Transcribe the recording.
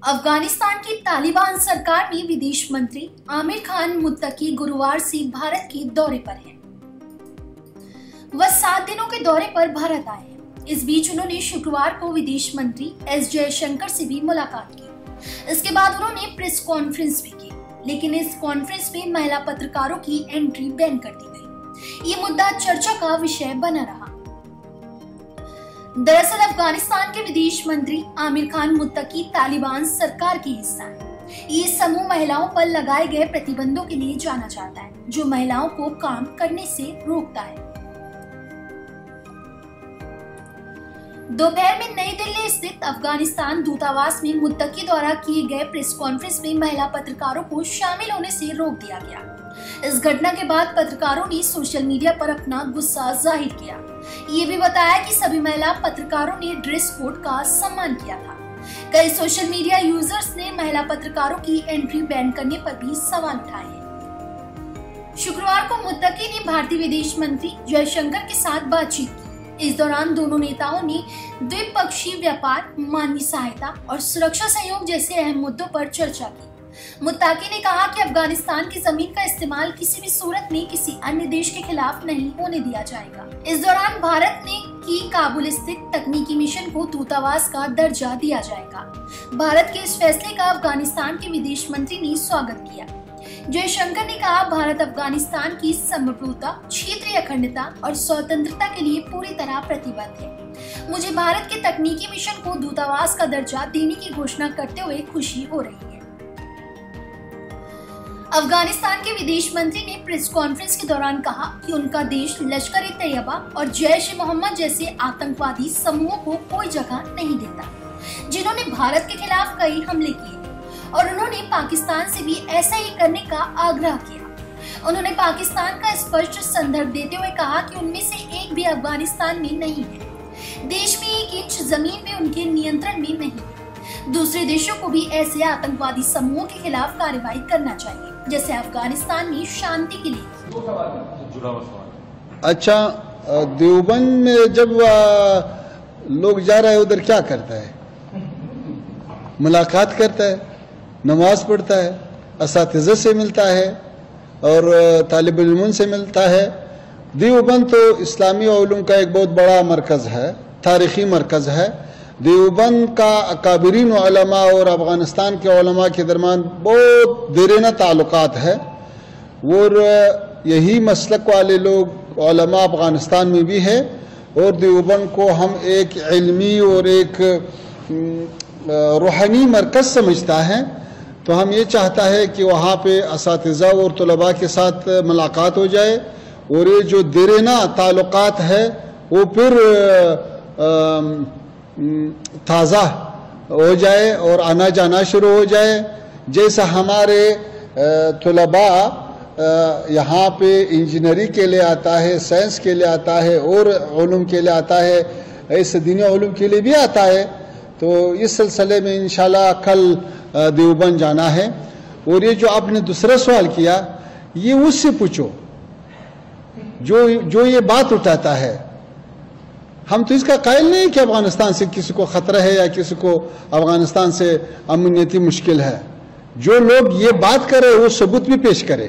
अफगानिस्तान की तालिबान सरकार में विदेश मंत्री आमिर खान मुत्तकी गुरुवार से भारत के दौरे पर हैं। वह 7 दिनों के दौरे पर भारत आए हैं। इस बीच उन्होंने शुक्रवार को विदेश मंत्री एस जयशंकर से भी मुलाकात की। इसके बाद उन्होंने प्रेस कॉन्फ्रेंस भी की, लेकिन इस कॉन्फ्रेंस में महिला पत्रकारों की एंट्री बैन कर दी गई। ये मुद्दा चर्चा का विषय बना रहा। दरअसल अफगानिस्तान के विदेश मंत्री आमिर खान मुत्तकी तालिबान सरकार की हिस्सा है। ये समूह महिलाओं पर लगाए गए प्रतिबंधों के लिए जाना जाता है, जो महिलाओं को काम करने से रोकता है। दोपहर में नई दिल्ली स्थित अफगानिस्तान दूतावास में मुत्तकी द्वारा किए गए प्रेस कॉन्फ्रेंस में महिला पत्रकारों को शामिल होने से रोक दिया गया। इस घटना के बाद पत्रकारों ने सोशल मीडिया पर अपना गुस्सा जाहिर किया। ये भी बताया कि सभी महिला पत्रकारों ने ड्रेस कोड का सम्मान किया था। कई सोशल मीडिया यूजर्स ने महिला पत्रकारों की एंट्री बैन करने पर भी सवाल उठाए हैं। शुक्रवार को मुत्तकी ने भारतीय विदेश मंत्री जयशंकर के साथ बातचीत की। इस दौरान दोनों नेताओं ने द्विपक्षीय व्यापार, मानवीय सहायता और सुरक्षा सहयोग जैसे अहम मुद्दों पर चर्चा की। मुत्तकी ने कहा कि अफगानिस्तान की जमीन का इस्तेमाल किसी भी सूरत में किसी अन्य देश के खिलाफ नहीं होने दिया जाएगा। इस दौरान भारत ने की काबुल स्थित तकनीकी मिशन को दूतावास का दर्जा दिया जाएगा। भारत के इस फैसले का अफगानिस्तान के विदेश मंत्री ने स्वागत किया। जयशंकर ने कहा, भारत अफगानिस्तान की संप्रभुता, क्षेत्रीय अखंडता और स्वतंत्रता के लिए पूरी तरह प्रतिबद्ध है। मुझे भारत के तकनीकी मिशन को दूतावास का दर्जा देने की घोषणा करते हुए खुशी हो रही है। अफगानिस्तान के विदेश मंत्री ने प्रेस कॉन्फ्रेंस के दौरान कहा कि उनका देश लश्कर-ए-तैयबा और जैश-ए-मोहम्मद जैसे आतंकवादी समूहों को कोई जगह नहीं देता, जिन्होंने भारत के खिलाफ कई हमले किए, और उन्होंने पाकिस्तान से भी ऐसा ही करने का आग्रह किया। उन्होंने पाकिस्तान का स्पष्ट संदर्भ देते हुए कहा कि उनमें से एक भी अफगानिस्तान में नहीं है। देश में 1 इंच जमीन भी उनके नियंत्रण में नहीं है। दूसरे देशों को भी ऐसे आतंकवादी समूहों के खिलाफ कार्रवाई करना चाहिए, जैसे अफगानिस्तान में शांति के लिए। अच्छा, देवबंद में जब लोग जा रहे हैं उधर क्या करता है? मुलाकात करता है, नमाज पढ़ता है, असातिज़ा से मिलता है और तालिब इल्म से मिलता है। देवबंद तो इस्लामी उलूम का एक बहुत बड़ा मरकज़ है, तारीख़ी मरकज़ है। देवबंद का अकाबरीन उलमा और अफ़गानिस्तान के उलमा के दरमियान बहुत देरीना ताल्लुकात है, और यही मसलक वाले लोग उलमा अफ़गानिस्तान में भी है। और देवबंद को हम एक इल्मी और एक रूहानी मरकज़ समझता है। तो हम ये चाहता है कि वहाँ पे असातिज़ा और तलबा के साथ मुलाकात हो जाए, और ये जो देरीना ताल्लुकात है वो फिर ताज़ा हो जाए और आना जाना शुरू हो जाए। जैसा हमारे तलबा यहाँ पे इंजीनियरिंग के लिए आता है, साइंस के लिए आता है और उलूम के लिए आता है, ऐसे दीनी उलूम के लिए भी आता है। तो इस सिलसिले में इंशाल्लाह कल देवबंद जाना है। और ये जो आपने दूसरा सवाल किया, ये उससे पूछो जो ये बात उठाता है। हम तो इसका कायल नहीं कि अफगानिस्तान से किसी को खतरा है या किसी को अफगानिस्तान से अमनीयती मुश्किल है। जो लोग ये बात करे वो सबूत भी पेश करे।